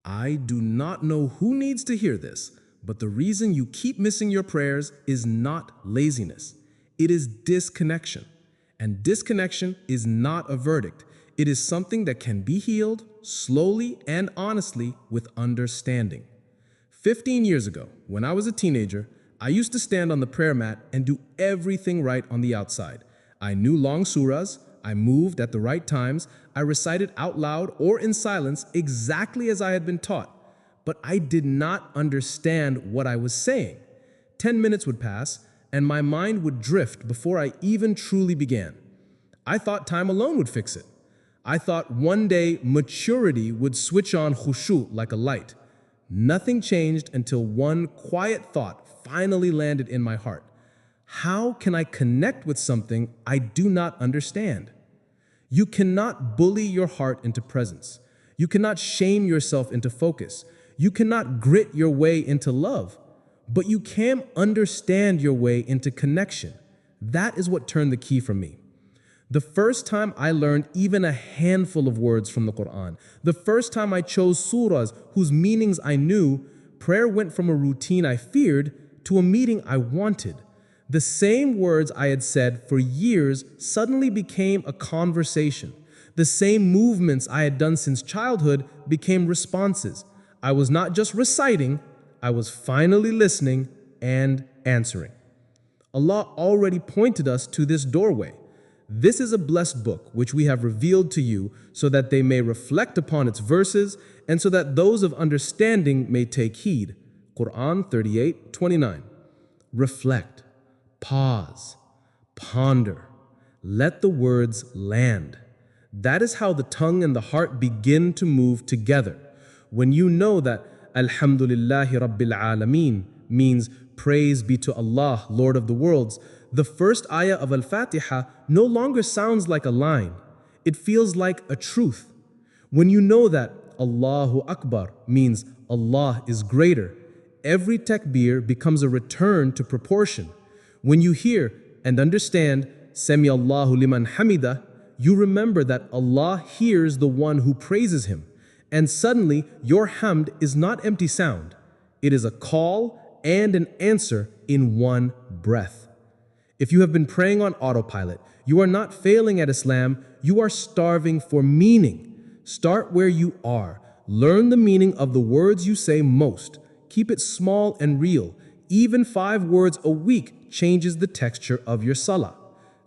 I do not know who needs to hear this, but the reason you keep missing your prayers is not laziness. It is disconnection. And disconnection is not a verdict. It is something that can be healed slowly and honestly with understanding. 15 years ago, when I was a teenager, I used to stand on the prayer mat and do everything right on the outside. I knew long surahs, I moved at the right times, I recited out loud or in silence exactly as I had been taught. But I did not understand what I was saying. 10 minutes would pass, and my mind would drift before I even truly began. I thought time alone would fix it. I thought one day maturity would switch on khushu like a light. Nothing changed until one quiet thought finally landed in my heart. How can I connect with something I do not understand? You cannot bully your heart into presence. You cannot shame yourself into focus. You cannot grit your way into love. But you can understand your way into connection. That is what turned the key for me. The first time I learned even a handful of words from the Quran, the first time I chose surahs whose meanings I knew, prayer went from a routine I feared to a meeting I wanted. The same words I had said for years suddenly became a conversation. The same movements I had done since childhood became responses. I was not just reciting, I was finally listening and answering. Allah already pointed us to this doorway. This is a blessed book which we have revealed to you so that they may reflect upon its verses and so that those of understanding may take heed. Quran 38:29. Reflect, pause, ponder, let the words land. That is how the tongue and the heart begin to move together. When you know that Alhamdulillahi Rabbil Alameen means praise be to Allah, Lord of the worlds, the first ayah of Al-Fatiha no longer sounds like a line. It feels like a truth. When you know that Allahu Akbar means Allah is greater, every takbir becomes a return to proportion. When you hear and understand Sami Allahu liman hamida, you remember that Allah hears the one who praises Him. And suddenly your hamd is not empty sound. It is a call and an answer in one breath. If you have been praying on autopilot, you are not failing at Islam, you are starving for meaning. Start where you are. Learn the meaning of the words you say most. Keep it small and real. Even 5 words a week changes the texture of your salah.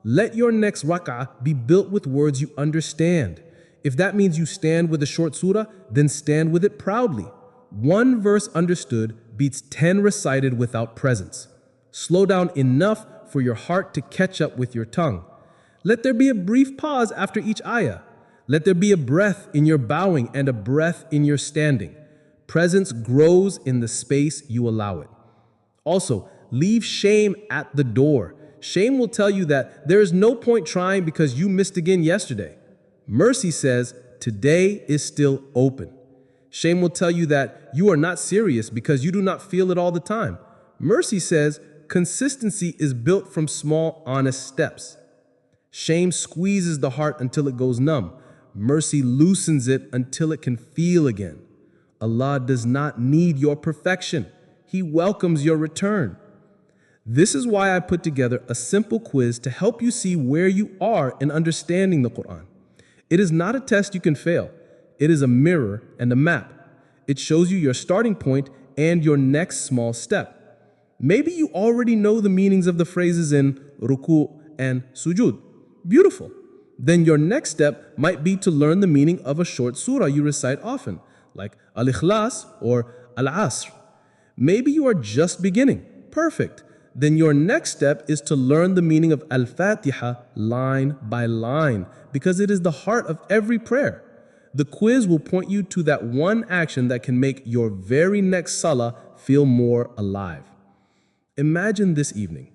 Let your next rak'ah be built with words you understand. If that means you stand with a short surah, then stand with it proudly. 1 verse understood beats 10 recited without presence. Slow down enough for your heart to catch up with your tongue. Let there be a brief pause after each ayah. Let there be a breath in your bowing and a breath in your standing. Presence grows in the space you allow it. Also, leave shame at the door. Shame will tell you that there is no point trying because you missed again yesterday. Mercy says, today is still open. Shame will tell you that you are not serious because you do not feel it all the time. Mercy says, consistency is built from small, honest steps. Shame squeezes the heart until it goes numb. Mercy loosens it until it can feel again. Allah does not need your perfection. He welcomes your return. This is why I put together a simple quiz to help you see where you are in understanding the Quran. It is not a test you can fail. It is a mirror and a map. It shows you your starting point and your next small step. Maybe you already know the meanings of the phrases in ruku and sujud. Beautiful. Then your next step might be to learn the meaning of a short surah you recite often, like Al-Ikhlas or Al-Asr. Maybe you are just beginning. Perfect. Then your next step is to learn the meaning of Al-Fatiha line by line, because it is the heart of every prayer. The quiz will point you to that one action that can make your very next salah feel more alive. Imagine this evening.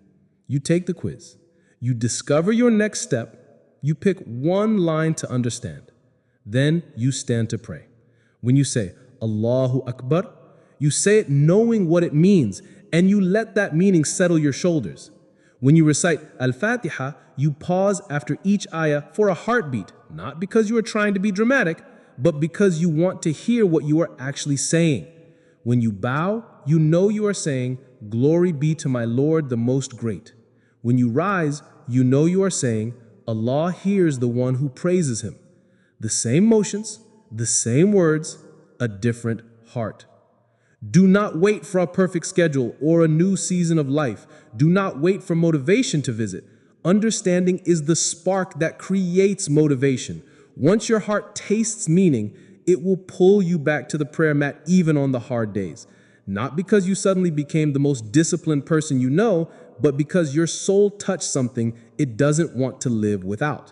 You take the quiz. You discover your next step. You pick one line to understand. Then you stand to pray. When you say Allahu Akbar, you say it knowing what it means, and you let that meaning settle your shoulders. When you recite Al-Fatiha, you pause after each ayah for a heartbeat, not because you are trying to be dramatic, but because you want to hear what you are actually saying. When you bow, you know you are saying, "Glory be to my Lord, the Most Great." When you rise, you know you are saying, "Allah hears the one who praises him." The same motions, the same words, a different heart. Do not wait for a perfect schedule or a new season of life. Do not wait for motivation to visit. Understanding is the spark that creates motivation. Once your heart tastes meaning, it will pull you back to the prayer mat even on the hard days. Not because you suddenly became the most disciplined person you know, but because your soul touched something it doesn't want to live without.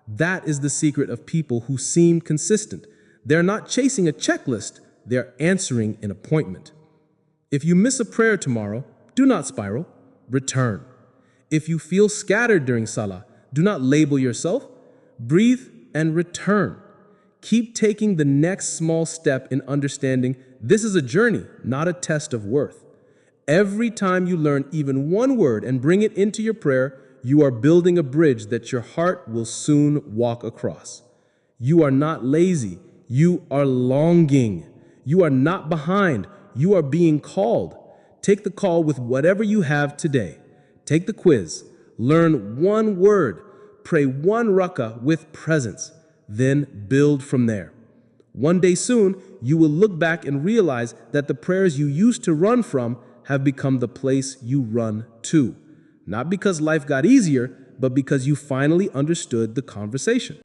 That is the secret of people who seem consistent. They're not chasing a checklist, they're answering an appointment. If you miss a prayer tomorrow, do not spiral, return. If you feel scattered during Salah, do not label yourself, breathe and return. Keep taking the next small step in understanding this is a journey, not a test of worth. Every time you learn even one word and bring it into your prayer, you are building a bridge that your heart will soon walk across. You are not lazy, you are longing. You are not behind, you are being called. Take the call with whatever you have today. Take the quiz, learn one word, pray one rak'ah with presence, then build from there. One day soon, you will look back and realize that the prayers you used to run from have become the place you run to. Not because life got easier, but because you finally understood the conversation.